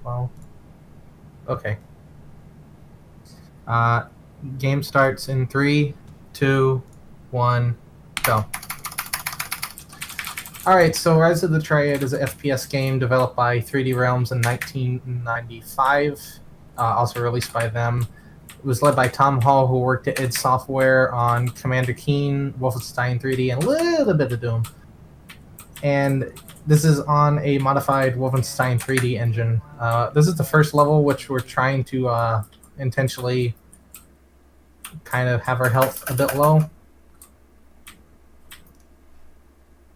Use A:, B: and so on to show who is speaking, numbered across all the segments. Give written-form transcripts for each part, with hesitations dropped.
A: Well, okay. Game starts in 3, 2, 1, go. Alright, so Rise of the Triad is an FPS game developed by 3D Realms in 1995, also released by them. It was led by Tom Hall, who worked at id Software on Commander Keen, Wolfenstein 3D, and a little bit of Doom. And this is on a modified Wolfenstein 3D engine. This is the first level, which we're trying to intentionally kind of have our health a bit low.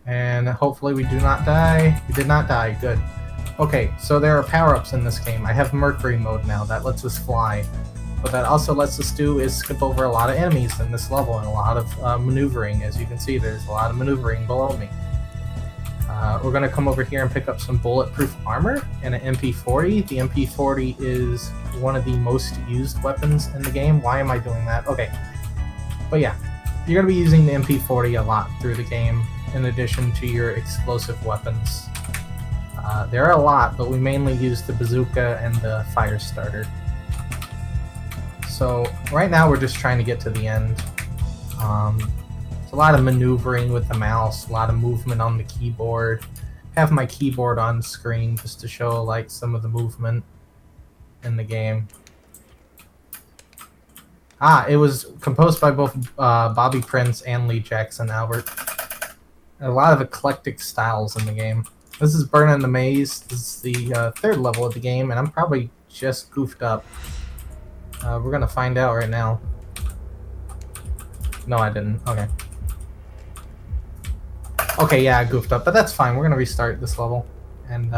A: And hopefully we do not die. We did not die. Good. Okay, so there are power-ups in this game. I have Mercury mode now. That lets us fly. What that also lets us do is skip over a lot of enemies in this level and a lot of maneuvering. As you can see, there's a lot of maneuvering below me. We're going to come over here and pick up some bulletproof armor and an MP40. The MP40 is one of the most used weapons in the game. Why am I doing that? Okay. But yeah, you're going to be using the MP40 a lot through the game, in addition to your explosive weapons. There are a lot, but we mainly use the bazooka and the fire starter. So right now we're just trying to get to the end. It's a lot of maneuvering with the mouse, a lot of movement on the keyboard. I have my keyboard on screen just to show like some of the movement in the game. It was composed by both Bobby Prince and Lee Jackson Albert. A lot of eclectic styles in the game. This is Burning the Maze. This is the third level of the game, and I'm probably just goofed up. We're gonna find out right now. No, I didn't. Okay. Okay, yeah, I goofed up, but that's fine. We're gonna restart this level, and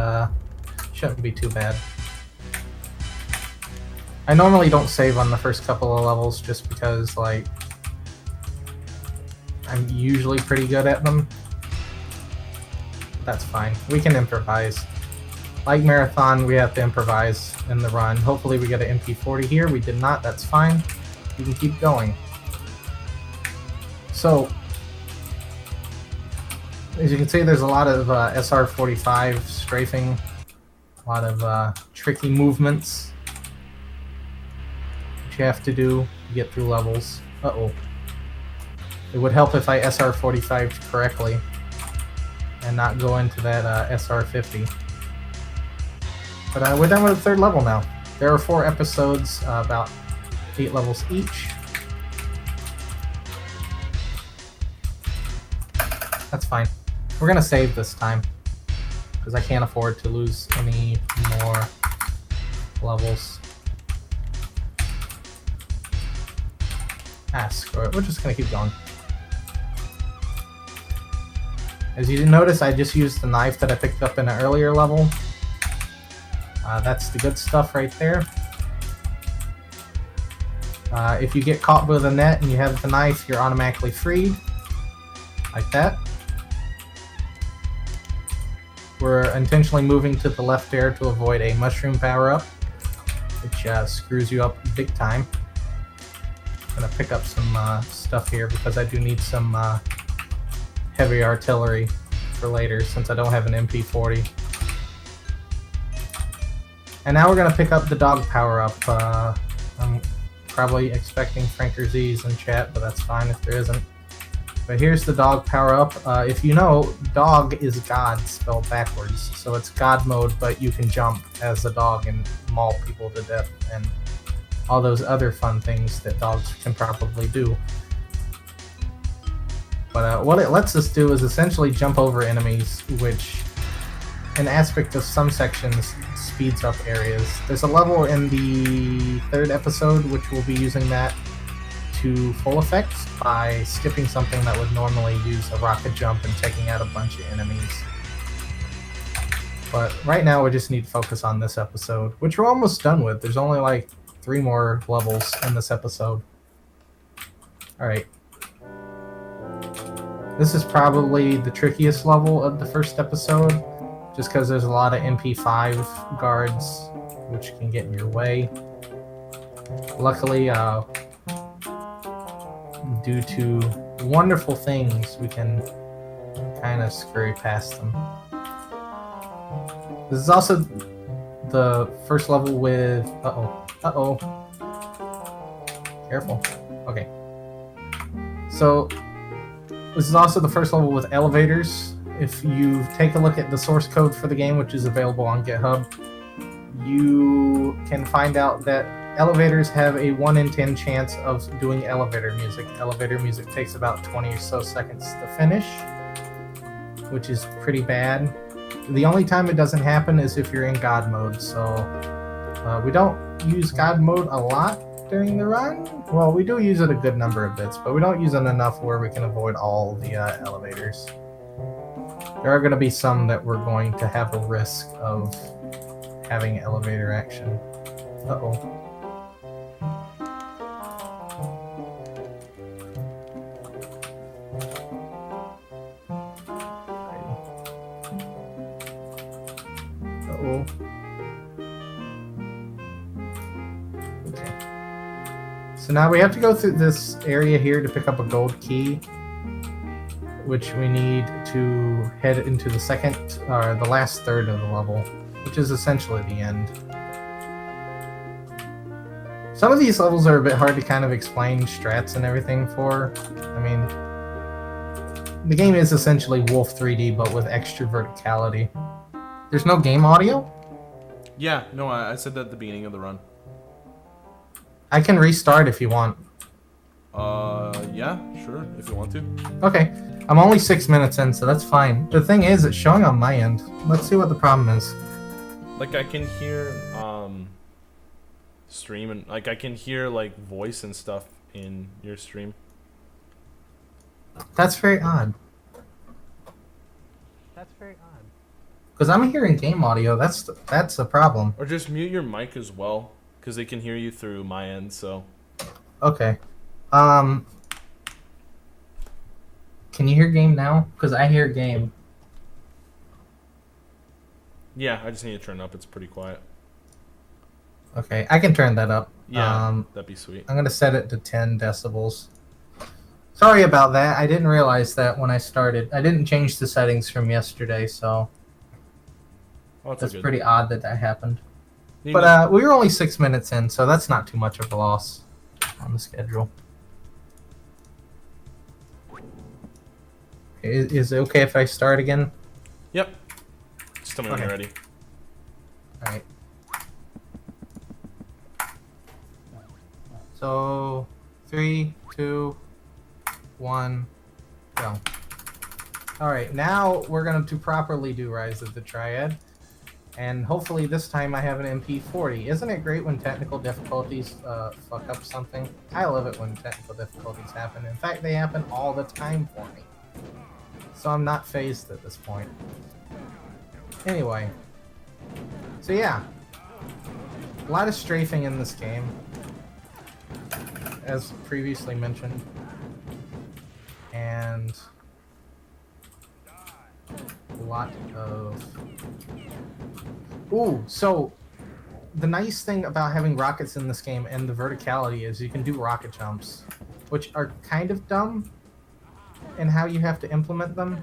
A: shouldn't be too bad. I normally don't save on the first couple of levels just because, like, I'm usually pretty good at them. That's fine. We can improvise. Like Marathon, we have to improvise in the run. Hopefully we get an MP40 here. We did not. That's fine. We can keep going. So, as you can see, there's a lot of SR-45 strafing. A lot of tricky movements that you have to do to get through levels. Uh-oh. It would help if I SR-45'd correctly and not go into that SR-50. But we're done with the third level now. There are 4 episodes, about 8 levels each. That's fine. We're gonna save this time, because I can't afford to lose any more levels. Screw it. We're just gonna keep going. As you notice, I just used the knife that I picked up in an earlier level. That's the good stuff right there. If you get caught with a net and you have the knife, you're automatically freed. Like that. We're intentionally moving to the left there to avoid a mushroom power-up, which screws you up big time. I'm gonna pick up some stuff here because I do need some heavy artillery for later since I don't have an MP40. And now we're gonna pick up the dog power-up. I'm probably expecting Franker Z's in chat, but that's fine if there isn't. But here's the dog power-up. If you know, dog is God spelled backwards. So it's God mode, but you can jump as a dog and maul people to death and all those other fun things that dogs can probably do. But what it lets us do is essentially jump over enemies, which, an aspect of some sections, speeds up areas. There's a level in the 3rd episode which will be using that to full effect by skipping something that would normally use a rocket jump and taking out a bunch of enemies. But right now we just need to focus on this episode, which we're almost done with. There's only like 3 more levels in this episode. Alright. This is probably the trickiest level of the first episode, just because there's a lot of MP5 guards which can get in your way. Luckily, due to wonderful things, we can kind of scurry past them. This is also the first level with... Uh-oh. Careful. Okay. So, this is also the first level with elevators. If you take a look at the source code for the game, which is available on GitHub, you can find out that elevators have a 1 in 10 chance of doing elevator music. Elevator music takes about 20 or so seconds to finish, which is pretty bad. The only time it doesn't happen is if you're in God mode, so we don't use God mode a lot during the run. Well, we do use it a good number of bits, but we don't use it enough where we can avoid all the elevators. There are going to be some that we're going to have a risk of having elevator action. Uh-oh. Uh-oh. Okay. So now we have to go through this area here to pick up a gold key, which we need to head into the second, or the last third of the level, which is essentially the end. Some of these levels are a bit hard to kind of explain strats and everything for. I mean, the game is essentially Wolf 3D, but with extra verticality. There's no game audio?
B: Yeah, no, I said that at the beginning of the run.
A: I can restart if you want.
B: Yeah, sure, if you want to.
A: Okay. I'm only 6 minutes in, so that's fine. The thing is, it's showing on my end. Let's see what the problem is.
B: Like, I can hear, stream, and, like, I can hear, like, voice and stuff in your stream.
A: That's very odd. That's very odd. Because I'm hearing game audio. That's a problem.
B: Or just mute your mic as well, because they can hear you through my end, so.
A: Okay. Can you hear game now? Because I hear game.
B: Yeah, I just need to turn it up. It's pretty quiet.
A: Okay, I can turn that up.
B: Yeah, that'd be sweet.
A: I'm going to set it to 10 decibels. Sorry about that. I didn't realize that when I started. I didn't change the settings from yesterday, so that's pretty odd that happened. But we were only 6 minutes in, so that's not too much of a loss on the schedule. Is it okay if I start again?
B: Yep. Just tell me when you're ready.
A: Alright. So, 3, 2, 1, go. Alright, now we're going to properly do Rise of the Triad. And hopefully this time I have an MP40. Isn't it great when technical difficulties fuck up something? I love it when technical difficulties happen. In fact, they happen all the time for me. So I'm not phased at this point. Anyway. So yeah. A lot of strafing in this game. As previously mentioned. And a lot of... Ooh, so the nice thing about having rockets in this game and the verticality is you can do rocket jumps, which are kind of dumb in how you have to implement them,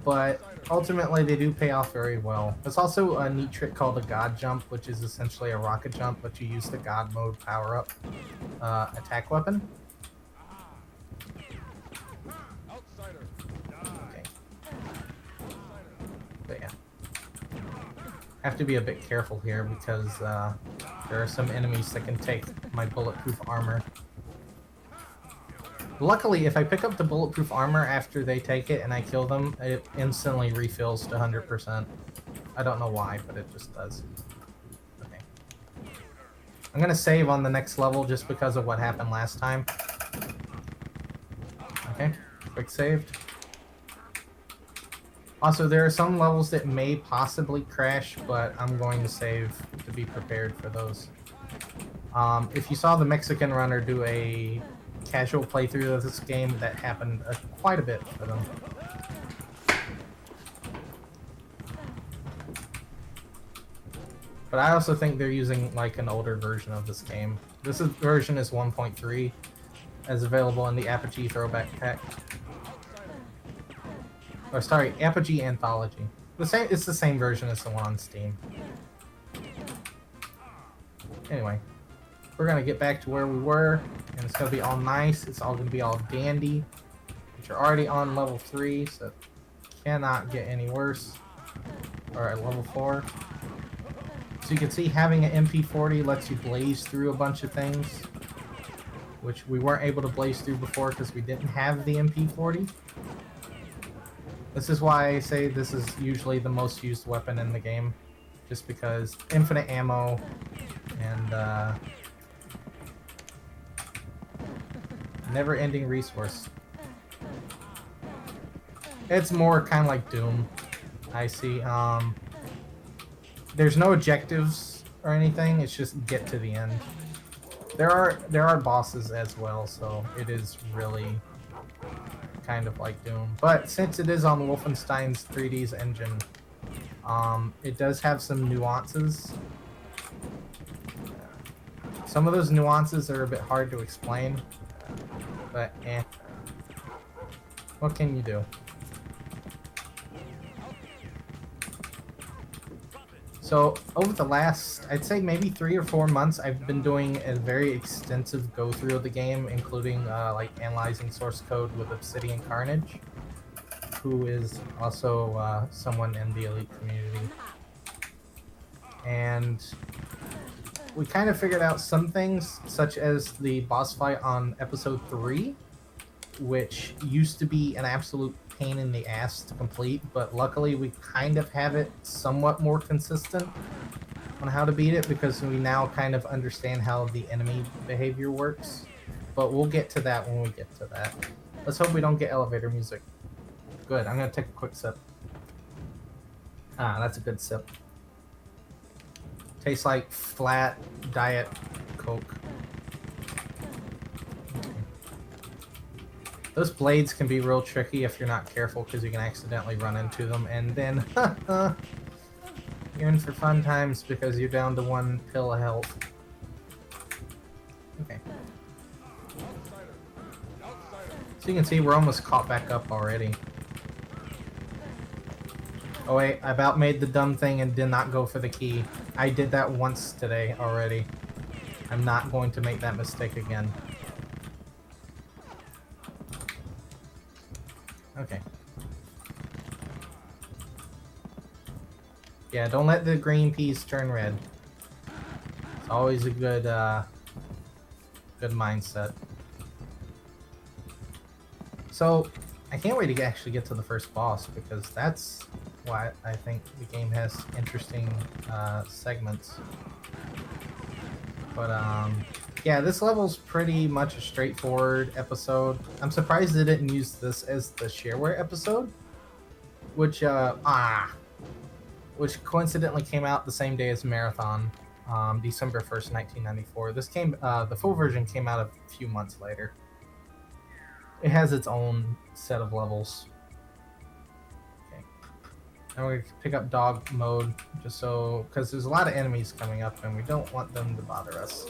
A: but ultimately they do pay off very well. There's also a neat trick called a God jump, which is essentially a rocket jump, but you use the God mode power-up attack weapon. Okay. But yeah. I have to be a bit careful here because there are some enemies that can take my bulletproof armor. Luckily, if I pick up the bulletproof armor after they take it and I kill them, it instantly refills to 100%. I don't know why, but it just does. Okay. I'm gonna save on the next level just because of what happened last time. Okay, quick saved. Also, there are some levels that may possibly crash, but I'm going to save to be prepared for those. If you saw the Mexican runner do a casual playthrough of this game, that happened quite a bit for them. But I also think they're using like an older version of this game. Version is 1.3, as available in the Apogee Throwback Pack. Or sorry, Apogee Anthology. It's the same version as the one on Steam. Anyway, we're gonna get back to where we were, and it's gonna be all nice. It's all gonna be all dandy. But you're already on level 3, so it cannot get any worse. Or at level 4. So you can see having an MP40 lets you blaze through a bunch of things, which we weren't able to blaze through before because we didn't have the MP40. This is why I say this is usually the most used weapon in the game, just because infinite ammo and never-ending resource. It's more kind of like Doom, I see. There's no objectives or anything. It's just get to the end. There are bosses as well, so it is really kind of like Doom. But since it is on Wolfenstein's 3D's engine, it does have some nuances. Some of those nuances are a bit hard to explain, but what can you do? So over the last, I'd say maybe 3 or 4 months, I've been doing a very extensive go-through of the game, including like analyzing source code with Obsidian Carnage, who is also someone in the Elite community. And we kind of figured out some things, such as the boss fight on episode 3, which used to be an absolute pain in the ass to complete, but luckily we kind of have it somewhat more consistent on how to beat it because we now kind of understand how the enemy behavior works. But we'll get to that when we get to that. Let's hope we don't get elevator music. Good, I'm gonna take a quick sip. Ah, that's a good sip. Tastes like flat Diet Coke. Those blades can be real tricky if you're not careful because you can accidentally run into them and then you're in for fun times because you're down to 1 pill of health. Okay. So you can see we're almost caught back up already. Oh wait, I about made the dumb thing and did not go for the key. I did that once today already. I'm not going to make that mistake again. Okay. Yeah, don't let the green peas turn red. It's always a good, good mindset. So, I can't wait to actually get to the first boss because that's why I think the game has interesting segments. But yeah, this level's pretty much a straightforward episode. I'm surprised they didn't use this as the shareware episode, which coincidentally came out the same day as Marathon, December 1st, 1994. This came, the full version came out a few months later. It has its own set of levels. Okay. Now we're gonna pick up dog mode, just so, because there's a lot of enemies coming up and we don't want them to bother us.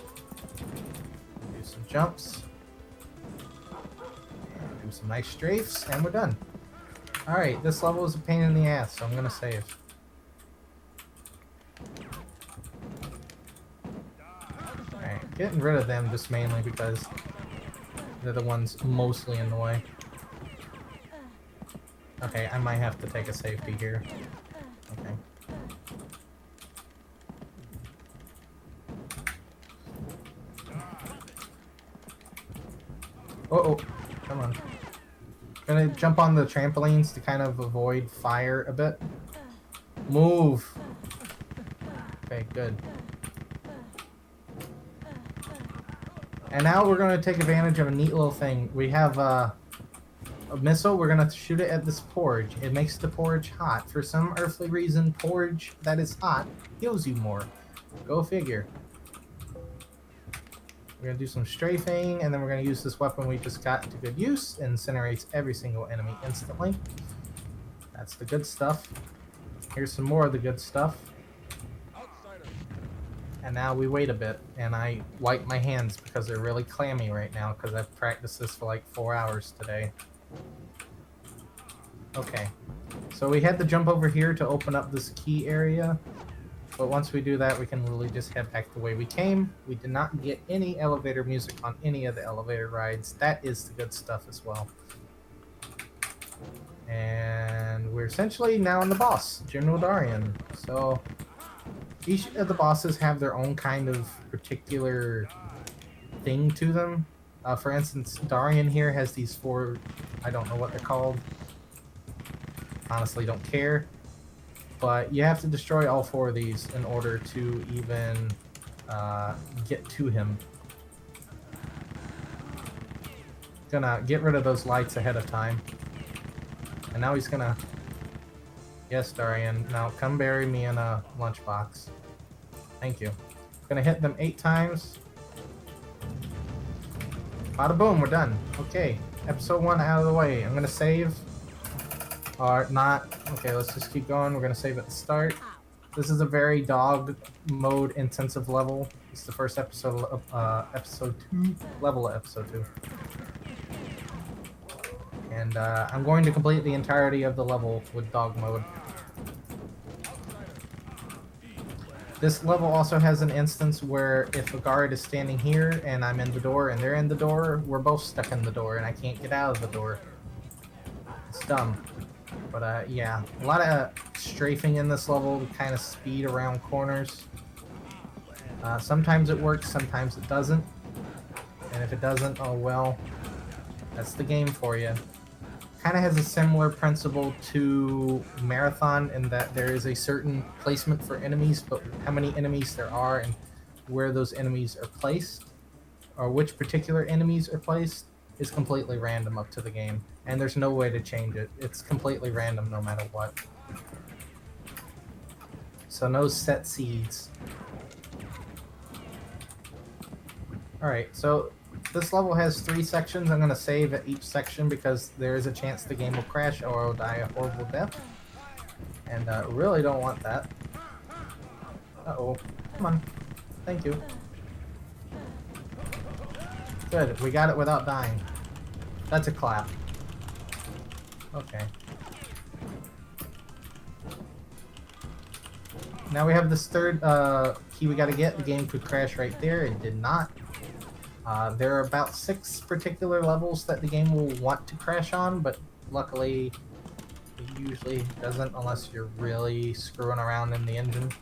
A: Do some jumps. And do some nice strafes, and we're done. Alright, this level is a pain in the ass, so I'm gonna save. Alright, getting rid of them just mainly because they're the ones mostly in the way. Okay, I might have to take a safety here. Okay. Uh-oh, come on. Gonna jump on the trampolines to kind of avoid fire a bit. Move! Okay, good. And now we're going to take advantage of a neat little thing. We have a missile. We're going to shoot it at this porridge. It makes the porridge hot. For some earthly reason, porridge that is hot heals you more. Go figure. We're going to do some strafing, and then we're going to use this weapon we just got to good use. Incinerates every single enemy instantly. That's the good stuff. Here's some more of the good stuff. And now we wait a bit, and I wipe my hands because they're really clammy right now because I've practiced this for like 4 hours today. Okay. So we had to jump over here to open up this key area. But once we do that, we can literally just head back the way we came. We did not get any elevator music on any of the elevator rides. That is the good stuff as well. And we're essentially now in the boss, General Darian. So each of the bosses have their own kind of particular thing to them. For instance, Darian here has these 4, I don't know what they're called. Honestly, don't care. But you have to destroy all 4 of these in order to even get to him. Gonna get rid of those lights ahead of time. And now he's gonna... Yes, Darian. Now come bury me in a lunchbox. Thank you. Gonna hit them 8 times. Bada boom, we're done. Okay, episode 1 out of the way. I'm gonna save. Or not. Okay, let's just keep going. We're gonna save at the start. This is a very dog mode intensive level. It's the first episode of episode 2. Level of episode 2. And I'm going to complete the entirety of the level with dog mode. This level also has an instance where if a guard is standing here and I'm in the door and they're in the door, we're both stuck in the door and I can't get out of the door. It's dumb. But yeah, a lot of strafing in this level to kind of speed around corners. Sometimes it works, sometimes it doesn't. And if it doesn't, oh well, that's the game for you. Kind of has a similar principle to Marathon in that there is a certain placement for enemies, but how many enemies there are and where those enemies are placed, or which particular enemies are placed, is completely random up to the game. And there's no way to change it. It's completely random no matter what. So no set seeds. Alright, so this level has 3 sections. I'm going to save at each section because there is a chance the game will crash or I'll die a horrible death. And really don't want that. Uh-oh. Come on. Thank you. Good. We got it without dying. That's a clap. Okay. Now we have this third key we gotta get. The game could crash right there. It did not. There are about 6 particular levels that the game will want to crash on, but luckily it usually doesn't unless you're really screwing around in the engine.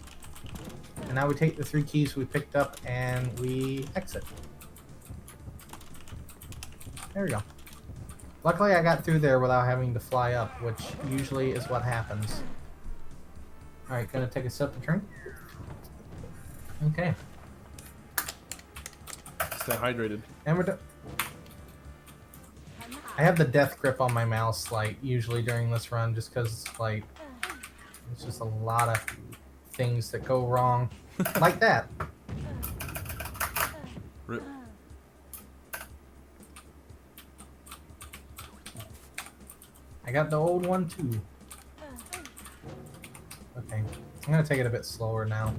A: And now we take the 3 keys we picked up and we exit. There we go. Luckily I got through there without having to fly up, which usually is what happens. Alright, gonna take a sip of drink. Okay.
B: Stay hydrated.
A: And we're done. I have the death grip on my mouse, like, usually during this run, just because, like, it's just a lot of things that go wrong. Like that.
B: Rip.
A: I got the old one, too. Okay. I'm gonna take it a bit slower now.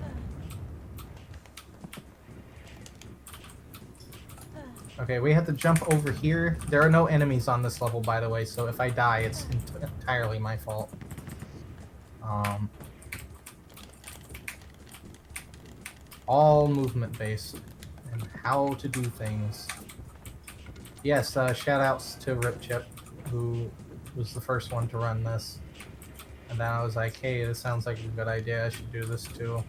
A: Okay, we have to jump over here. There are no enemies on this level, by the way, so if I die, it's entirely my fault. All movement based and how to do things. Yes, shout outs to Ripchip, who was the first one to run this. And then I was like, hey, this sounds like a good idea, I should do this too.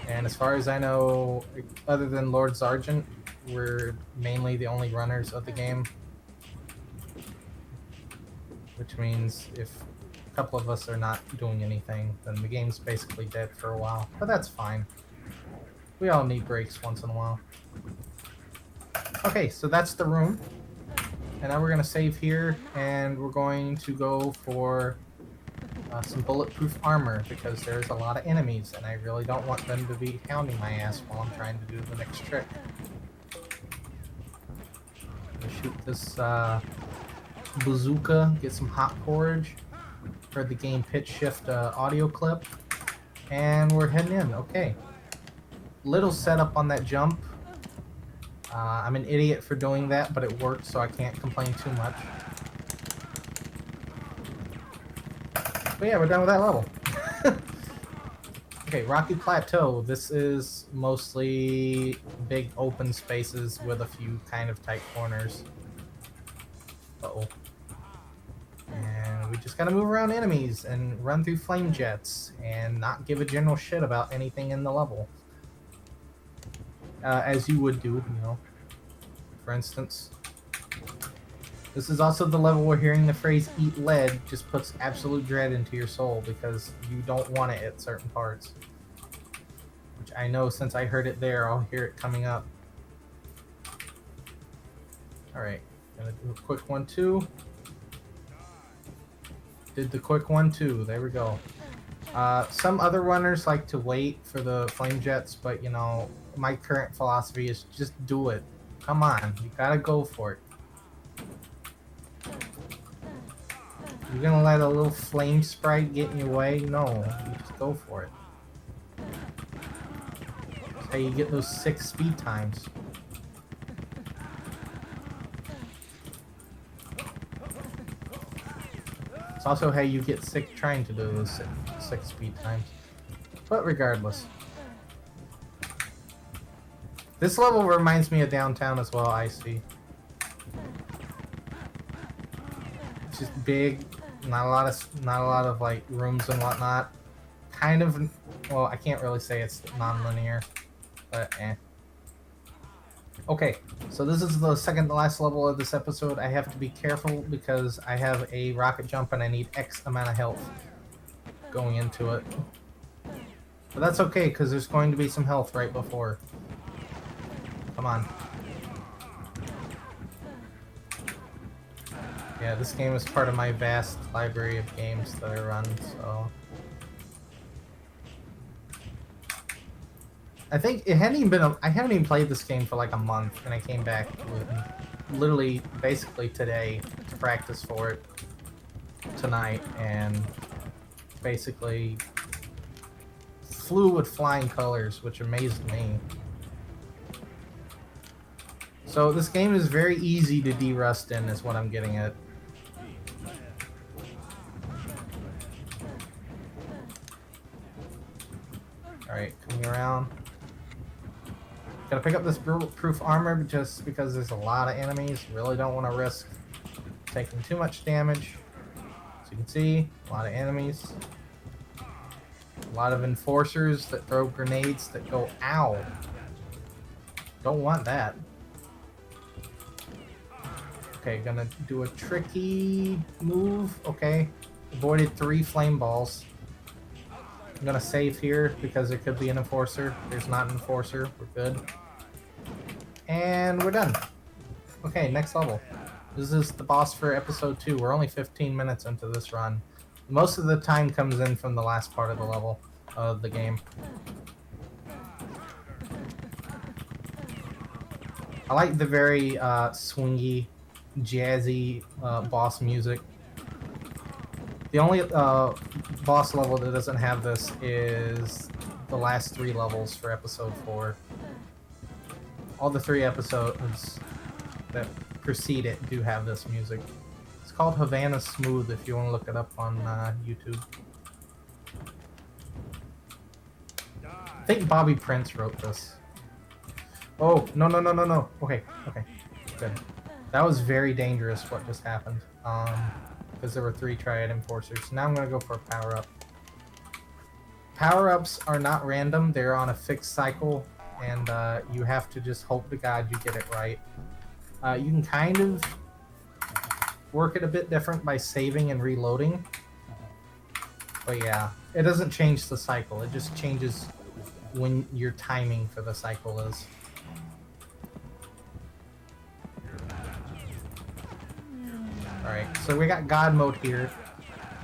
A: And as far as I know, other than Lord Sargent, we're mainly the only runners of the game. Which means if a couple of us are not doing anything, then the game's basically dead for a while. But that's fine. We all need breaks once in a while. Okay, so that's the room. And now we're going to save here, and we're going to go for some bulletproof armor, because there's a lot of enemies, and I really don't want them to be hounding my ass while I'm trying to do the next trick. Shoot this bazooka, get some hot porridge. Heard the game pitch shift audio clip. And we're heading in. Okay. Little setup on that jump. I'm an idiot for doing that, but it worked, so I can't complain too much. But yeah, we're done with that level. Okay, Rocky Plateau. This is mostly big open spaces with a few kind of tight corners. Uh-oh. And we just gotta move around enemies and run through flame jets and not give a general shit about anything in the level. As you would do, you know. For instance. This is also the level where hearing the phrase "eat lead" just puts absolute dread into your soul because you don't want it at certain parts. Which I know since I heard it there, I'll hear it coming up. Alright, gonna do a quick 1-2. Did the quick 1-2, there we go. Some other runners like to wait for the flame jets, but you know, my current philosophy is just do it. Come on, you gotta go for it. You're gonna let a little flame sprite get in your way? No, you just go for it. That's how you get those 6 speed times. It's also how you get sick trying to do those 6 speed times. But regardless. This level reminds me of Downtown as well, I see. It's just big, not a lot of like rooms and whatnot. Kind of, well, I can't really say it's non-linear, but eh. Okay, so this is the second to last level of this episode. I have to be careful because I have a rocket jump and I need X amount of health going into it. But that's okay because there's going to be some health right before. Come on. Yeah, this game is part of my vast library of games that I run, so... I think it hadn't even been I haven't even played this game for like a month, and I came back literally, basically today to practice for it tonight, and basically flew with flying colors, which amazed me. So this game is very easy to de-rust in, is what I'm getting at. Alright, coming around. Gotta pick up this bulletproof armor just because there's a lot of enemies. Really don't want to risk taking too much damage. As you can see, a lot of enemies. A lot of enforcers that throw grenades that go ow. Don't want that. Okay, gonna do a tricky move. Okay, avoided 3 flame balls. I'm gonna save here because there could be an enforcer. There's not an enforcer. We're good. And we're done. Okay, next level. This is the boss for episode 2. We're only 15 minutes into this run. Most of the time comes in from the last part of the level of the game. I like the very swingy, jazzy boss music. The only boss level that doesn't have this is the last 3 levels for episode 4. All the 3 episodes that precede it do have this music. It's called Havana Smooth if you want to look it up on YouTube. I think Bobby Prince wrote this. Oh, no. Okay, good. That was very dangerous what just happened. Because there were 3 Triad enforcers. Now I'm going to go for a power-up. Power-ups are not random. They're on a fixed cycle, and you have to just hope to God you get it right. You can kind of work it a bit different by saving and reloading. But yeah, it doesn't change the cycle. It just changes when your timing for the cycle is. Alright, so we got God mode here,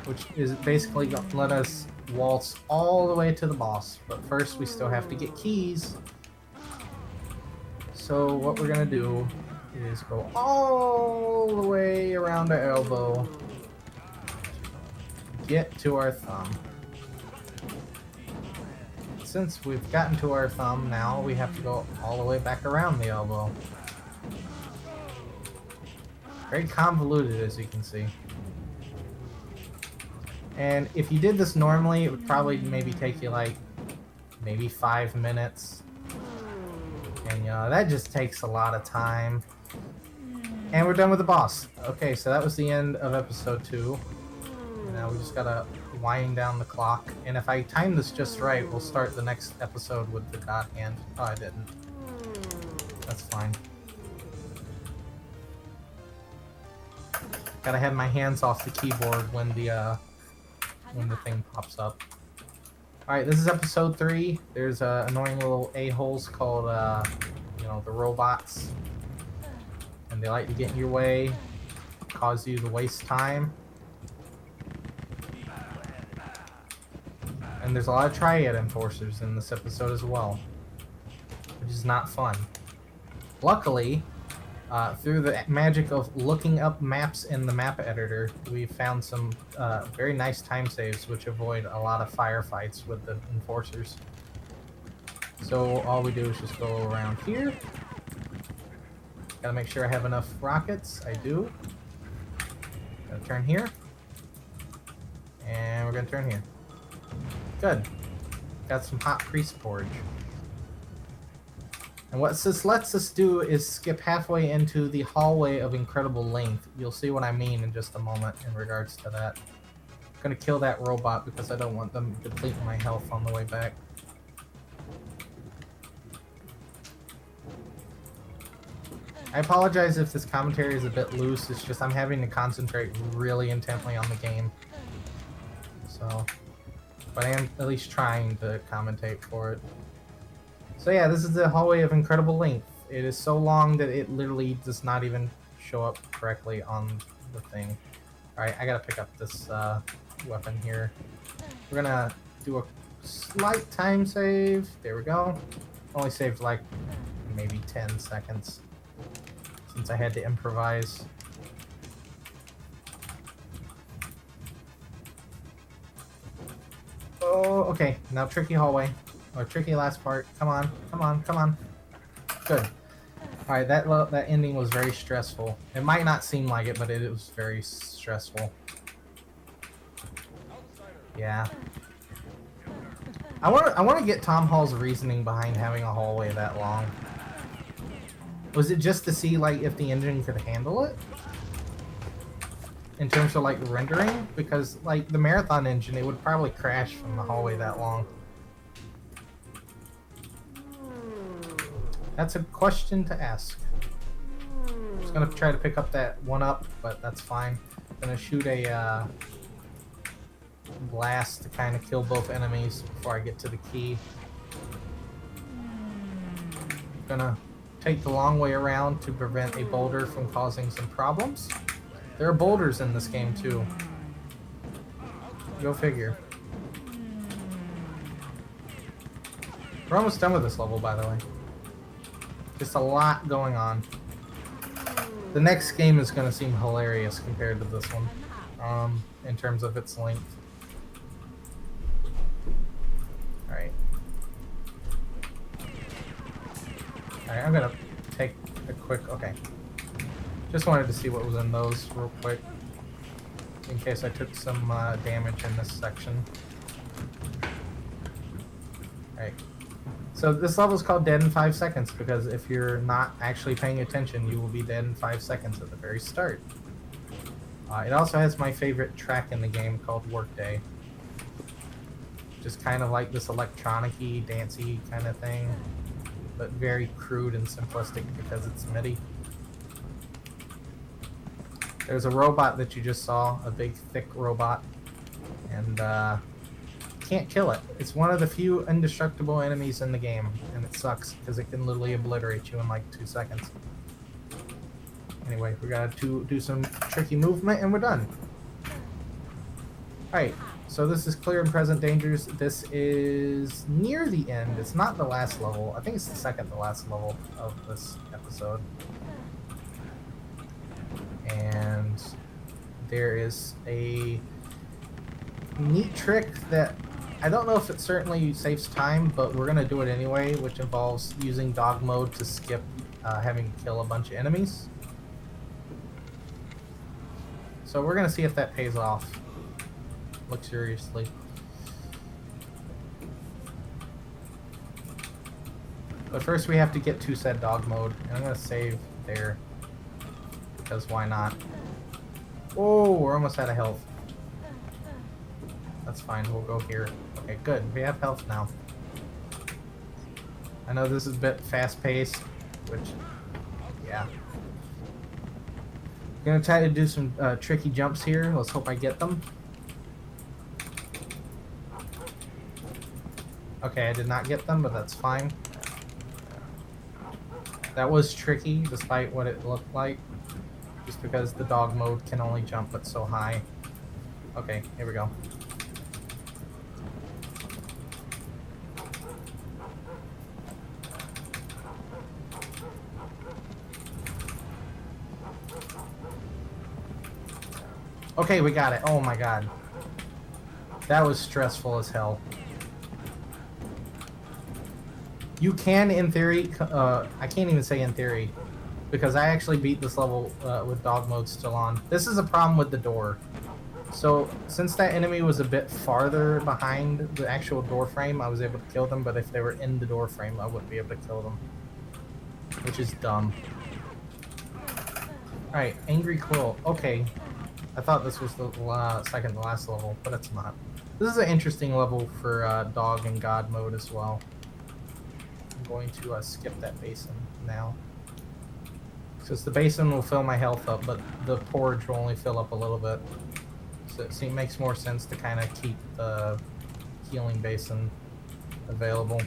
A: which is basically going to let us waltz all the way to the boss. But first we still have to get keys. So what we're going to do is go all the way around our elbow, get to our thumb. Since we've gotten to our thumb now, we have to go all the way back around the elbow. Very convoluted, as you can see. And if you did this normally, it would probably maybe take you like maybe 5 minutes. And you know, that just takes a lot of time. And we're done with the boss. Okay, so that was the end of episode 2. And now we just gotta wind down the clock. And if I time this just right, we'll start the next episode with the God Hand. Oh, I didn't. That's fine. Gotta have my hands off the keyboard when the thing pops up. Alright, this is episode 3. There's annoying little a-holes called, you know, the robots. And they like to get in your way, cause you to waste time. And there's a lot of Triad enforcers in this episode as well, which is not fun. Luckily, through the magic of looking up maps in the map editor, we found some very nice time saves which avoid a lot of firefights with the enforcers. So all we do is just go around here. Gotta make sure I have enough rockets. I do. Gotta turn here. And we're gonna turn here. Good. Got some hot priest porridge. And what this lets us do is skip halfway into the hallway of incredible length. You'll see what I mean in just a moment in regards to that. I'm gonna kill that robot because I don't want them depleting my health on the way back. I apologize if this commentary is a bit loose, it's just I'm having to concentrate really intently on the game. So, but I am at least trying to commentate for it. So yeah, this is the hallway of incredible length. It is so long that it literally does not even show up correctly on the thing. Alright, I gotta pick up this weapon here. We're gonna do a slight time save. There we go. Only saved like maybe 10 seconds. Since I had to improvise. Oh, okay. Now tricky hallway. Or tricky last part. Come on, come on, come on. Good. Alright, that ending was very stressful. It might not seem like it, but it was very stressful. Yeah. I want to get Tom Hall's reasoning behind having a hallway that long. Was it just to see, like, if the engine could handle it? In terms of, like, rendering? Because, like, the Marathon engine, it would probably crash from the hallway that long. That's a question to ask. I'm just gonna try to pick up that 1-up, but that's fine. I'm gonna shoot a, blast to kind of kill both enemies before I get to the key. I'm gonna take the long way around to prevent a boulder from causing some problems. There are boulders in this game too. Go figure. We're almost done with this level, by the way. Just a lot going on. The next game is going to seem hilarious compared to this one, in terms of its length. Alright. Alright, I'm gonna take a quick... Okay. Just wanted to see what was in those real quick. In case I took some damage in this section. Alright. So this level is called Dead in 5 Seconds because if you're not actually paying attention, you will be dead in 5 seconds at the very start. It also has my favorite track in the game called Workday. Just kind of like this electronic-y, dancey kind of thing. But very crude and simplistic because it's MIDI. There's a robot that you just saw, a big thick robot, and can't kill it. It's one of the few indestructible enemies in the game, and it sucks because it can literally obliterate you in like 2 seconds. Anyway, we gotta do some tricky movement and we're done. Alright, so this is Clear and Present Dangers. This is near the end. It's not the last level. I think it's the second to last level of this episode. And there is a neat trick that I don't know if it certainly saves time, but we're gonna do it anyway, which involves using dog mode to skip having to kill a bunch of enemies. So we're gonna see if that pays off. luxuriously. But first we have to get to said dog mode, and I'm gonna save there because why not? Oh, we're almost out of health. That's fine. We'll go here. Okay, good. We have health now. I know this is a bit fast-paced, which, yeah. Gonna try to do some tricky jumps here. Let's hope I get them. Okay, I did not get them, but that's fine. That was tricky, despite what it looked like. Just because the dog mode can only jump but so high. Okay, here we go. Okay, we got it. Oh my god. That was stressful as hell. You can, in theory, I can't even say in theory, because I actually beat this level with dog mode still on. This is a problem with the door. So, since that enemy was a bit farther behind the actual door frame, I was able to kill them, but if they were in the door frame, I wouldn't be able to kill them. Which is dumb. Alright, Angry Quill. Okay. I thought this was the second to last level, but it's not. This is an interesting level for dog and god mode as well. I'm going to skip that basin now. Because the basin will fill my health up, but the porridge will only fill up a little bit. So it makes more sense to kind of keep the healing basin available.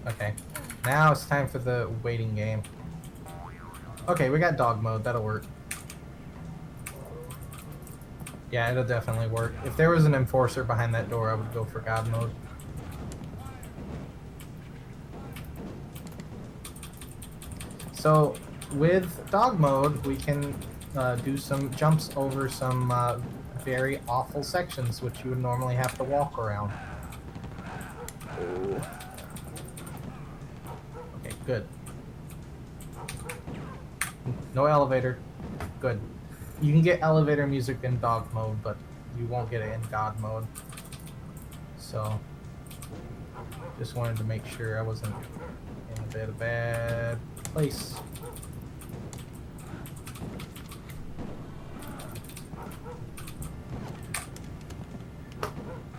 A: Okay, now it's time for the waiting game. Okay, we got dog mode, that'll work. Yeah, it'll definitely work. If there was an enforcer behind that door, I would go for god mode. So, with dog mode, we can do some jumps over some very awful sections, which you would normally have to walk around. Okay, good. No elevator. Good. You can get elevator music in dog mode, but you won't get it in god mode. So, just wanted to make sure I wasn't in a bit of a bad place.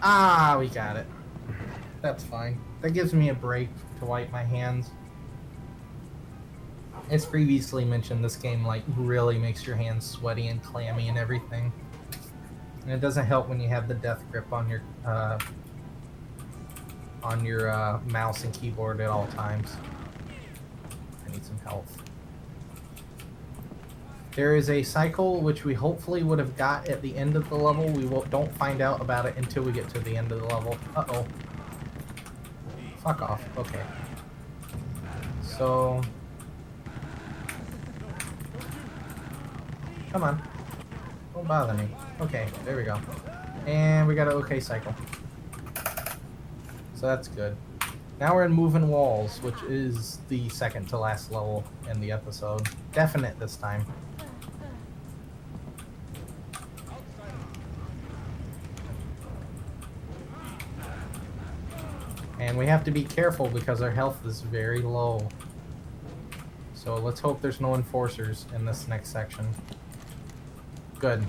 A: Ah, we got it. That's fine. That gives me a break to wipe my hands. As previously mentioned, this game like really makes your hands sweaty and clammy and everything. And it doesn't help when you have the death grip on your mouse and keyboard at all times. I need some health. There is a cycle which we hopefully would have got at the end of the level. We don't find out about it until we get to the end of the level. Uh-oh. Fuck off. Okay. So... come on. Don't bother me. Okay, there we go. And we got an okay cycle. So that's good. Now we're in Moving Walls, which is the second to last level in the episode. Definite this time. And we have to be careful because our health is very low. So let's hope there's no enforcers in this next section. Good.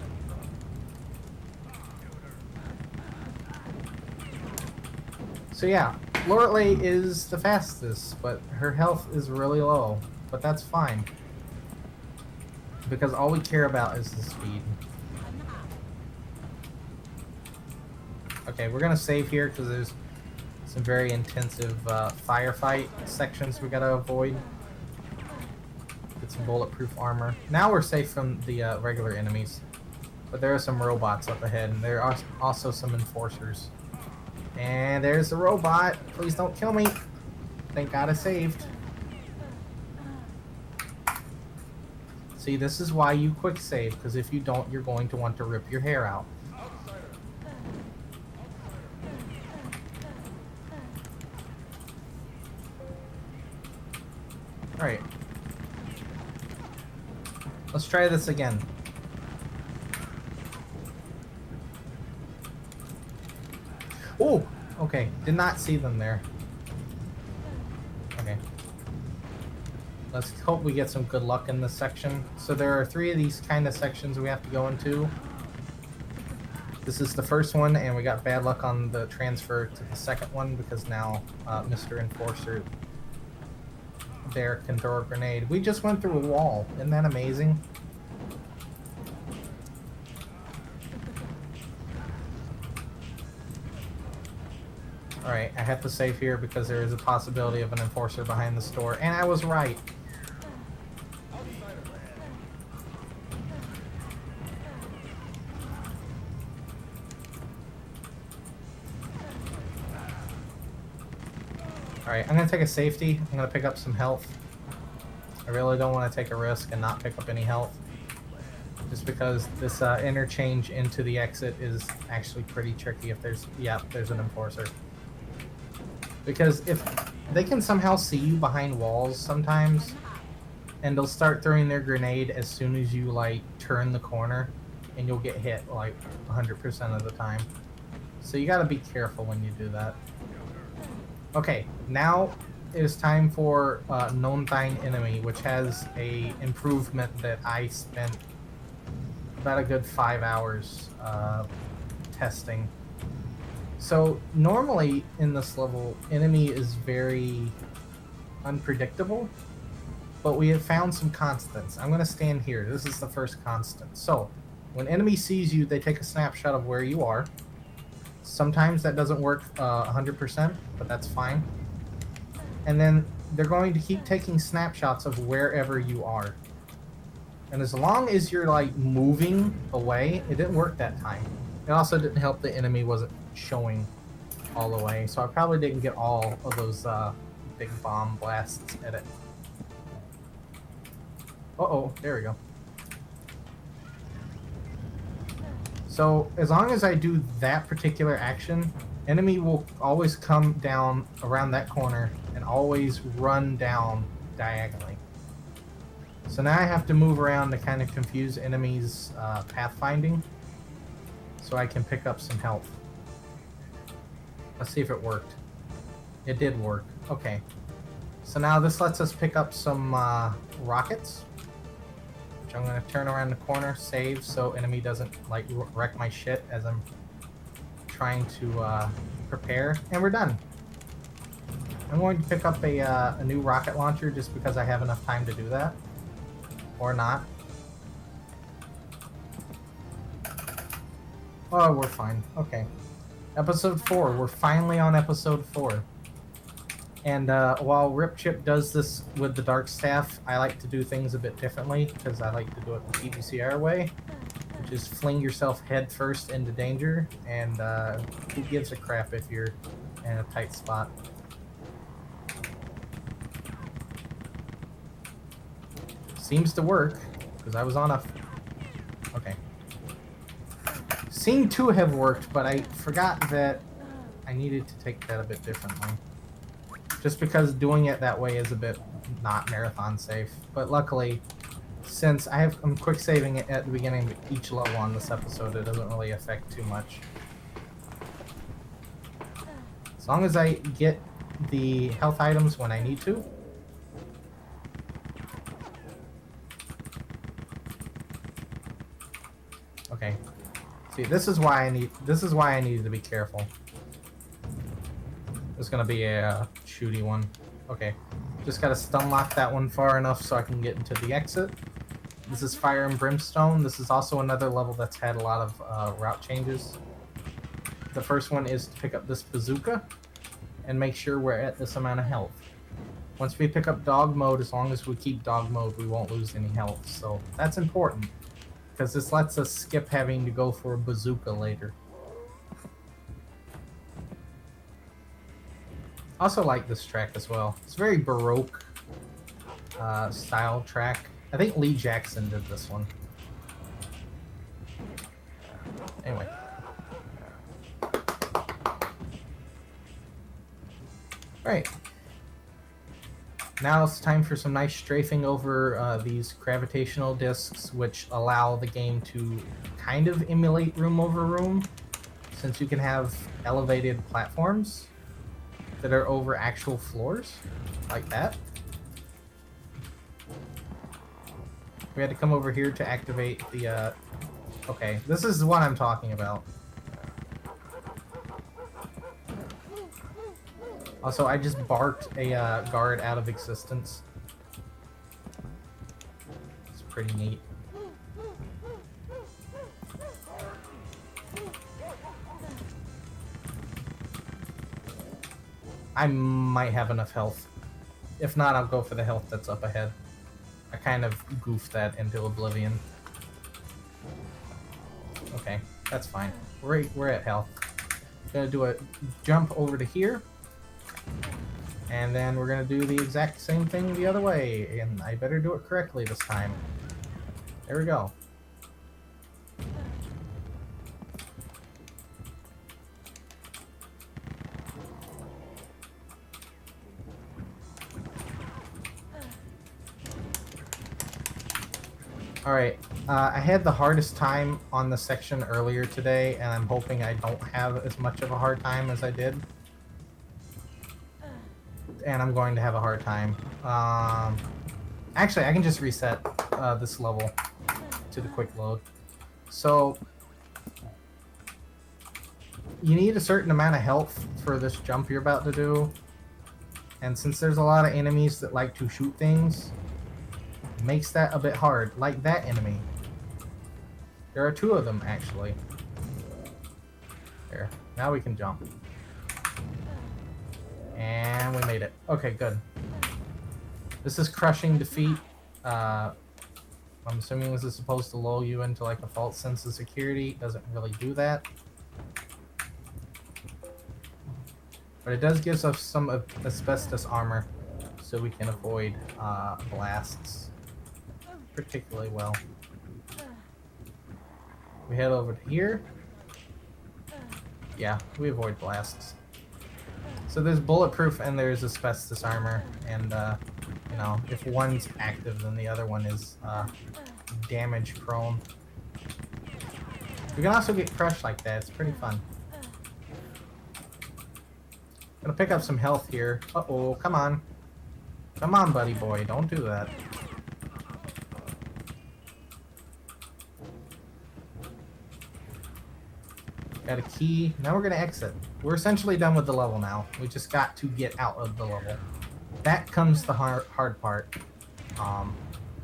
A: So yeah, Lorelei is the fastest, but her health is really low. But that's fine. Because all we care about is the speed. Okay, we're gonna save here because there's some very intensive firefight sections we gotta avoid. Get some bulletproof armor. Now we're safe from the regular enemies. But there are some robots up ahead, and there are also some enforcers. And there's a robot. Please don't kill me. Thank God I saved. See, this is why you quick save, because if you don't, you're going to want to rip your hair out. Alright. Let's try this again. Oh! Okay, did not see them there. Okay. Let's hope we get some good luck in this section. So there are 3 of these kind of sections we have to go into. This is the first one, and we got bad luck on the transfer to the second one because now Mr. Enforcer there can throw a grenade. We just went through a wall. Isn't that amazing? Alright, I have to save here because there is a possibility of an enforcer behind the store, and I was right. Alright, I'm gonna take a safety. I'm gonna pick up some health. I really don't want to take a risk and not pick up any health. Just because this interchange into the exit is actually pretty tricky if there's... yeah, there's an enforcer. Because if they can somehow see you behind walls sometimes, and they'll start throwing their grenade as soon as you, like, turn the corner, and you'll get hit, like, 100% of the time. So you gotta be careful when you do that. Okay, now it is time for Known Thine Enemy, which has a improvement that I spent about a good 5 hours testing. So normally in this level, enemy is very unpredictable, but we have found some constants. I'm going to stand here. This is the first constant. So when enemy sees you, they take a snapshot of where you are. Sometimes that doesn't work 100%, but that's fine. And then they're going to keep taking snapshots of wherever you are. And as long as you're, like, moving away, it didn't work that time. It also didn't help the enemy wasn't showing all the way, so I probably didn't get all of those big bomb blasts at it. Uh-oh, there we go. So, as long as I do that particular action, enemy will always come down around that corner and always run down diagonally. So now I have to move around to kind of confuse enemies' pathfinding so I can pick up some health. Let's see if it worked. It did work. Okay. So now this lets us pick up some rockets. I'm going to turn around the corner, save, so enemy doesn't, like, wreck my shit as I'm trying to prepare, and we're done. I'm going to pick up a new rocket launcher just because I have enough time to do that. Or not. Oh, we're fine. Okay. Episode 4. We're finally on episode 4. And while Rip Chip does this with the Dark Staff, I like to do things a bit differently, because I like to do it the PBCR way, which is fling yourself head first into danger, and who gives a crap if you're in a tight spot. Seems to work, because I was on a... okay. Seemed to have worked, but I forgot that I needed to take that a bit differently. Just because doing it that way is a bit not marathon safe. But luckily, since I'm quick saving it at the beginning of each level on this episode, it doesn't really affect too much. As long as I get the health items when I need to. Okay. See, this is why I needed to be careful. There's gonna be a shooty one. Okay. Just gotta stun lock that one far enough so I can get into the exit. This is Fire and Brimstone. This is also another level that's had a lot of route changes. The first one is to pick up this bazooka and make sure we're at this amount of health. Once we pick up dog mode, as long as we keep dog mode, we won't lose any health. So that's important, because this lets us skip having to go for a bazooka later. Also like this track as well. It's a very Baroque style track. I think Lee Jackson did this one. Anyway. Right. Now it's time for some nice strafing over these gravitational disks, which allow the game to kind of emulate room over room, since you can have elevated platforms that are over actual floors, like that. We had to come over here to activate the, okay, this is what I'm talking about. Also, I just barked a guard out of existence. It's pretty neat. I might have enough health. If not, I'll go for the health that's up ahead. I kind of goofed that into oblivion. Okay, that's fine. We're at health. Gonna do a jump over to here. And then we're gonna do the exact same thing the other way, and I better do it correctly this time. There we go. Alright, I had the hardest time on the section earlier today, and I'm hoping I don't have as much of a hard time as I did. And I'm going to have a hard time. Actually, I can just reset this level to the quick load. So, you need a certain amount of health for this jump you're about to do. And since there's a lot of enemies that like to shoot things, it makes that a bit hard. Like that enemy. There are two of them, actually. There. Now we can jump. And we made it. Okay, good. This is crushing defeat. I'm assuming this is supposed to lull you into like a false sense of security. It doesn't really do that. But it does give us some asbestos armor, so we can avoid blasts particularly well. We head over to here. Yeah, we avoid blasts. So there's bulletproof and there's asbestos armor, and you know, if one's active, then the other one is damage prone. You can also get crushed like that. It's pretty fun. Gonna pick up some health here. Uh-oh, come on. Come on, buddy boy, don't do that. Got a key. Now we're gonna exit. We're essentially done with the level now. We just got to get out of the level. That comes the hard part.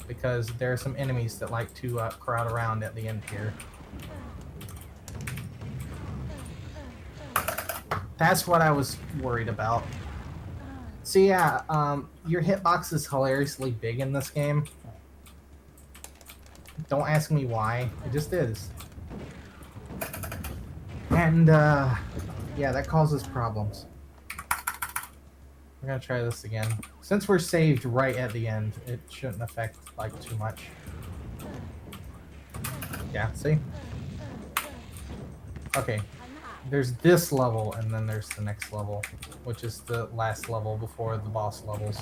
A: Because there are some enemies that like to crowd around at the end here. That's what I was worried about. So yeah, your hitbox is hilariously big in this game. Don't ask me why. It just is. And, yeah, that causes problems. We're gonna try this again. Since we're saved right at the end, it shouldn't affect, like, too much. Yeah, see? Okay. There's this level, and then there's the next level, which is the last level before the boss levels.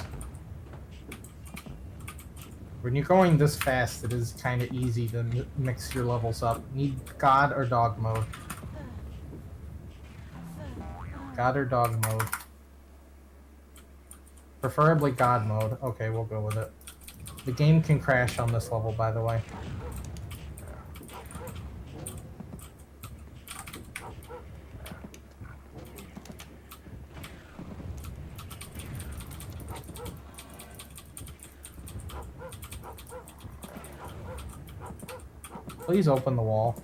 A: When you're going this fast, it is kind of easy to mix your levels up. Need God or Dog mode. God or Dog mode. Preferably God mode. Okay, we'll go with it. The game can crash on this level, by the way. Please open the wall.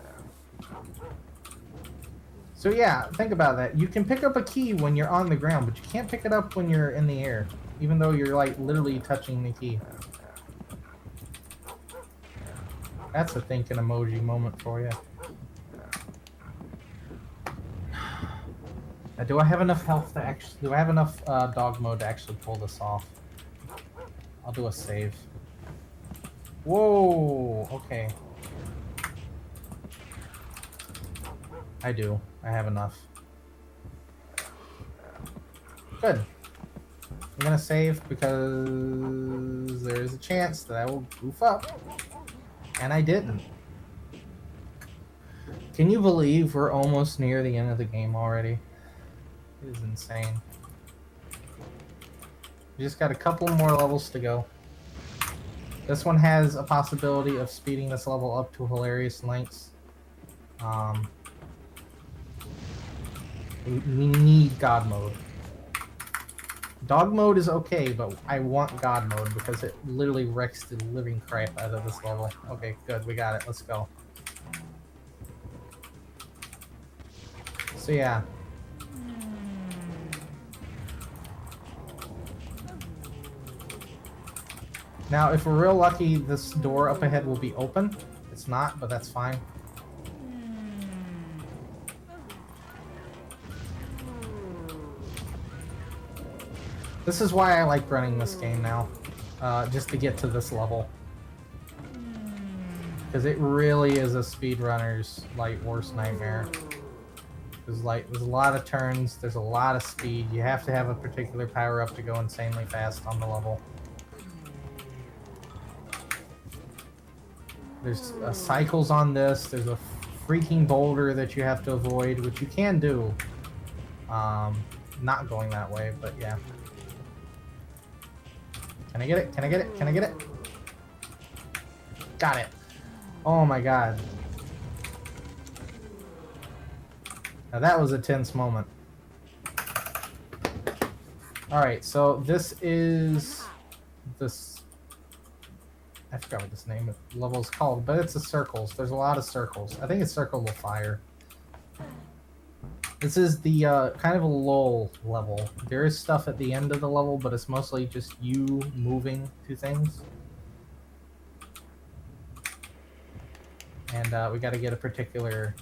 A: So yeah, think about that. You can pick up a key when you're on the ground, but you can't pick it up when you're in the air, even though you're like literally touching the key. That's a thinking emoji moment for you. Now, do I have enough health to actually? Do I have enough dog mode to actually pull this off? I'll do a save. Whoa. Okay. I do. I have enough. Good. I'm gonna save because there's a chance that I will goof up. And I didn't. Can you believe we're almost near the end of the game already? It is insane. We just got a couple more levels to go. This one has a possibility of speeding this level up to hilarious lengths. We need God mode. Dog mode is okay, but I want God mode because it literally wrecks the living crap out of this level. Okay, good, we got it. Let's go. So yeah. Now, if we're real lucky, this door up ahead will be open. It's not, but that's fine. This is why I like running this game now, just to get to this level. Because it really is a speedrunner's worst nightmare. There's a lot of turns, there's a lot of speed. You have to have a particular power up to go insanely fast on the level. There's cycles on this. There's a freaking boulder that you have to avoid, which you can do. Not going that way, but yeah. Can I get it? Can I get it? Can I get it? Got it. Oh my god. Now that was a tense moment. Alright, so this is... I forgot what this name of the level is called, but it's the circles. There's a lot of circles. I think it's Circle of Fire. This is the kind of a lull level. There is stuff at the end of the level, but it's mostly just you moving to things. And we got to get a particular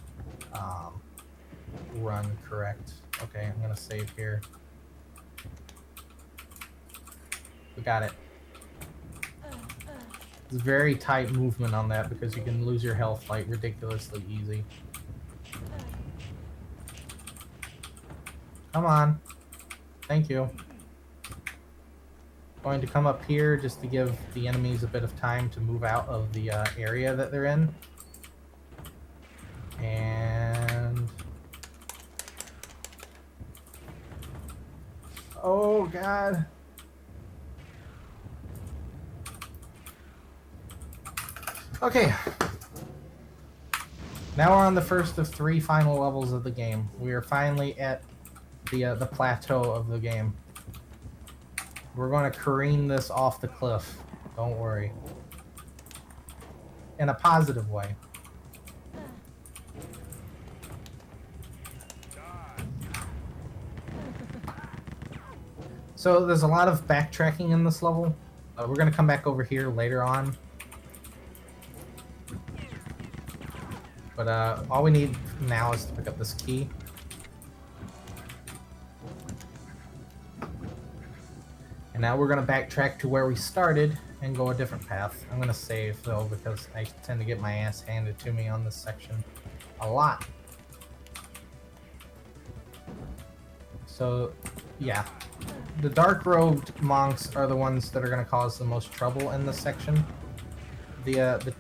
A: run correct. Okay, I'm going to save here. We got it. It's very tight movement on that because you can lose your health like ridiculously easy. Come on. Thank you. Going to come up here just to give the enemies a bit of time to move out of the area that they're in. And... oh god. Okay. Now we're on the first of 3 final levels of the game. We are finally at the plateau of the game. We're going to careen this off the cliff. Don't worry. In a positive way. So there's a lot of backtracking in this level. We're going to come back over here later on. But all we need now is to pick up this key. And now we're going to backtrack to where we started and go a different path. I'm going to save, though, because I tend to get my ass handed to me on this section a lot. So, yeah. The dark-robed monks are the ones that are going to cause the most trouble in this section. The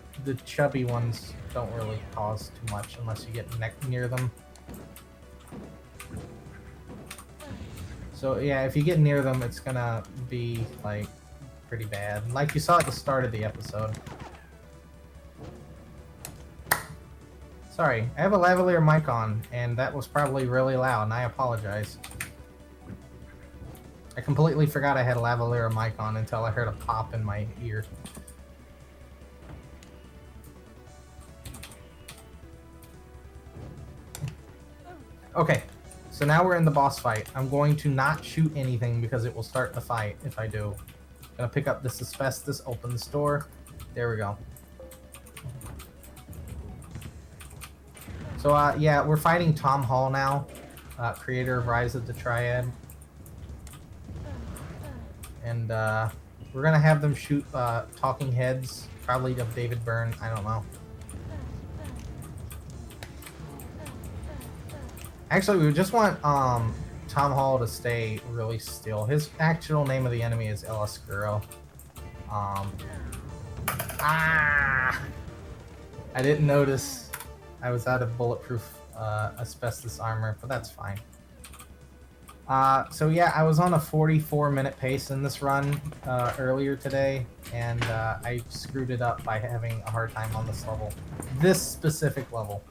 A: chubby ones don't really cause too much unless you get near them. So yeah, if you get near them, it's gonna be like pretty bad, like you saw at the start of the episode. Sorry, I have a lavalier mic on, and that was probably really loud, and I apologize. I completely forgot I had a lavalier mic on until I heard a pop in my ear. Okay, so now we're in the boss fight. I'm going to not shoot anything because it will start the fight if I do. I'm gonna pick up this asbestos, open this door. There we go. So yeah, we're fighting Tom Hall now, creator of Rise of the Triad. And we're gonna have them shoot talking heads, probably of David Byrne, I don't know. Actually, we just want Tom Hall to stay really still. His actual name of the enemy is El Oscuro. I didn't notice I was out of bulletproof asbestos armor, but that's fine. So yeah, I was on a 44-minute pace in this run earlier today, and I screwed it up by having a hard time on this level. This specific level.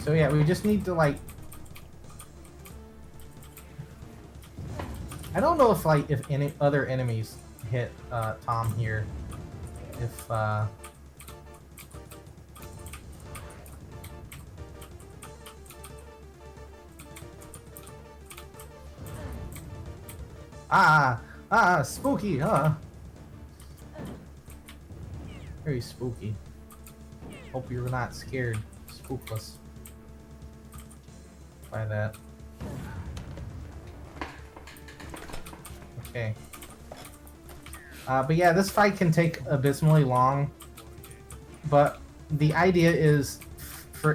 A: So yeah, we just need to like... I don't know if any other enemies hit Tom here. If spooky, very spooky. Hope you're not scared, spookless by that. Okay. But yeah, this fight can take abysmally long. But the idea is,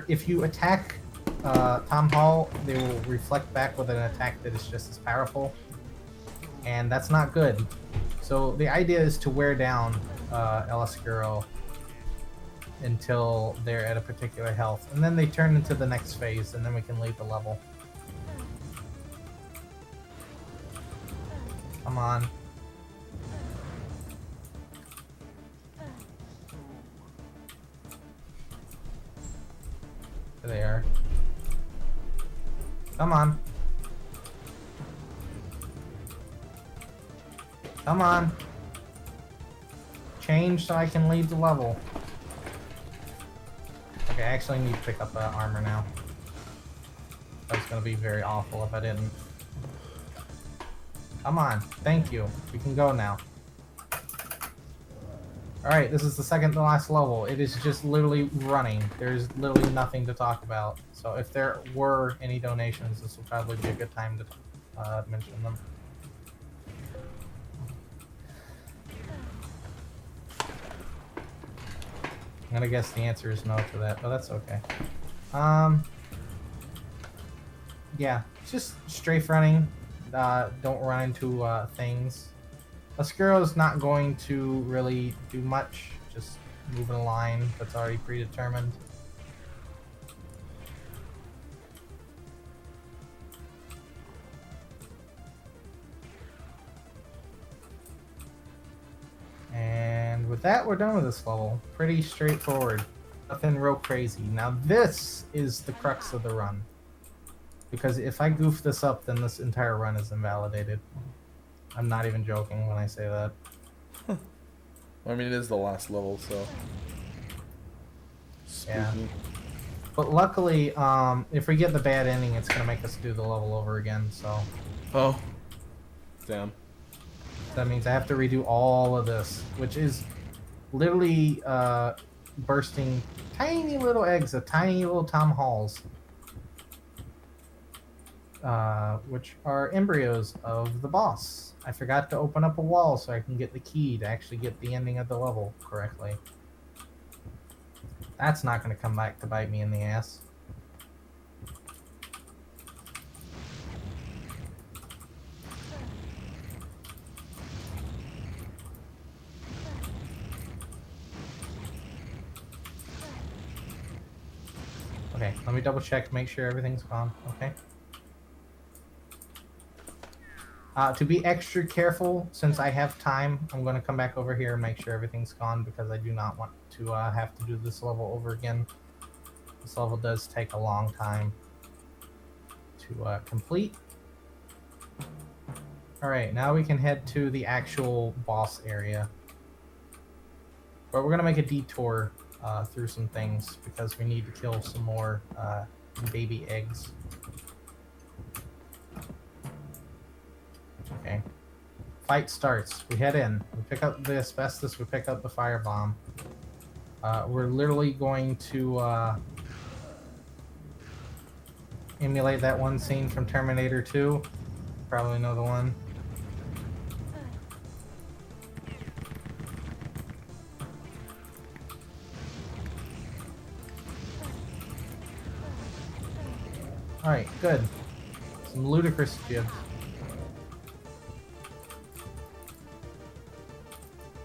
A: if you attack Tom Hall, they will reflect back with an attack that is just as powerful. And that's not good. So the idea is to wear down El Oscuro until they're at a particular health. And then they turn into the next phase, and then we can leave the level. Come on. There they are. Come on. Come on. Change so I can leave the level. Okay, I actually need to pick up armor now. That's gonna be very awful if I didn't. Come on. Thank you. We can go now. Alright, this is the second to last level. It is just literally running. There's literally nothing to talk about. So if there were any donations, this would probably be a good time to mention them. I'm gonna guess the answer is no to that, but that's okay. Yeah, just strafe running. Don't run into things. Oscuro's not going to really do much, just move in a line that's already predetermined. And with that, we're done with this level. Pretty straightforward. Nothing real crazy. Now this is the crux of the run. Because if I goof this up, then this entire run is invalidated. I'm not even joking when I say that.
B: I mean, it is the last level, so... Spooky.
A: Yeah. But luckily, if we get the bad ending, it's going to make us do the level over again, so...
B: Oh. Damn.
A: That means I have to redo all of this, which is literally bursting tiny little eggs of tiny little Tom Halls. Which are embryos of the boss. I forgot to open up a wall so I can get the key to actually get the ending of the level correctly. That's not going to come back to bite me in the ass. Okay, let me double check, make sure everything's gone. Okay. To be extra careful, since I have time, I'm going to come back over here and make sure everything's gone because I do not want to have to do this level over again. This level does take a long time to complete. Alright, now we can head to the actual boss area. But we're going to make a detour through some things because we need to kill some more baby eggs. Okay. Fight starts. We head in. We pick up the asbestos. We pick up the firebomb. We're literally going to emulate that one scene from Terminator 2. Probably know the one. Alright, good. Some ludicrous jibs.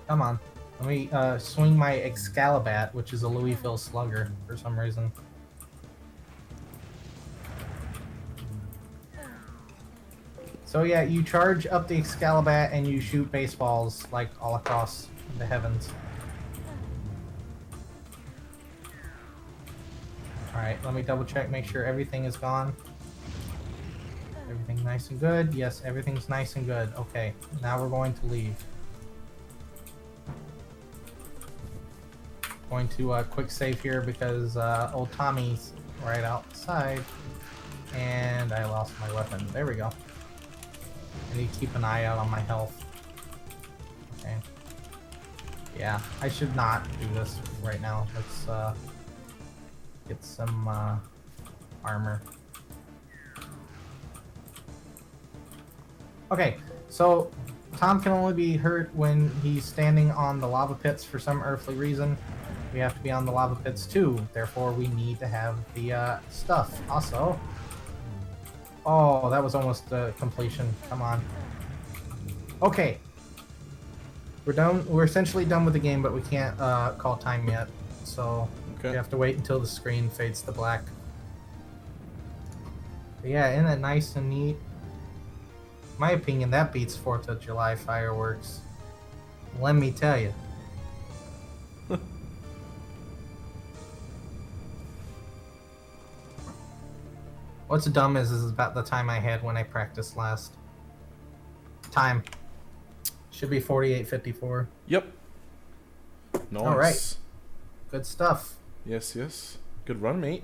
A: Come on. Let me swing my Excalibat, which is a Louisville slugger for some reason. So yeah, you charge up the Excalibat and you shoot baseballs like all across the heavens. Alright, let me double check, make sure everything is gone. Everything nice and good. Yes, everything's nice and good. Okay, now we're going to leave. Going to quick save here because old Tommy's right outside. And I lost my weapon. There we go. I need to keep an eye out on my health. Okay. Yeah, I should not do this right now. Let's get some armor. Okay, so Tom can only be hurt when he's standing on the lava pits for some earthly reason. We have to be on the lava pits too, therefore we need to have the stuff. Also, oh, that was almost completion. Come on. Okay, we're done. We're essentially done with the game, but we can't call time yet, so we have to wait until the screen fades to black. But yeah, isn't that nice and neat? In my opinion, that beats 4th of July fireworks. Let me tell you. What's dumb is about the time I had when I practiced last. Time. Should be 48:54.
B: Yep. Nice.
A: Alright. Good stuff.
B: Yes, yes. Good run, mate.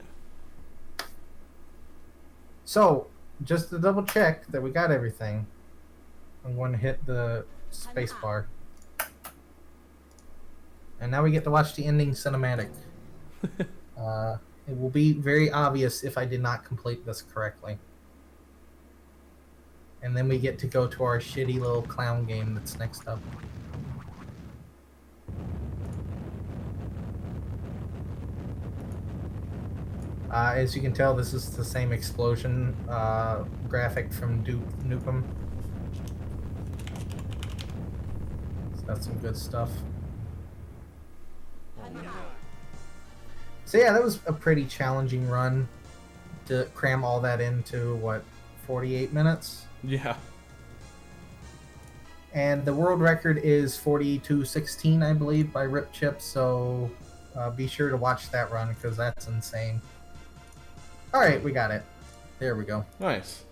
A: So, just to double check that we got everything, I'm going to hit the space bar. And now we get to watch the ending cinematic. It will be very obvious if I did not complete this correctly. And then we get to go to our shitty little clown game that's next up. As you can tell, this is the same explosion graphic from Nukem. So that's some good stuff. So yeah, that was a pretty challenging run to cram all that into, what, 48 minutes?
B: Yeah.
A: And the world record is 42:16, I believe, by Rip Chip, so be sure to watch that run, because that's insane. Alright, we got it. There we go.
B: Nice.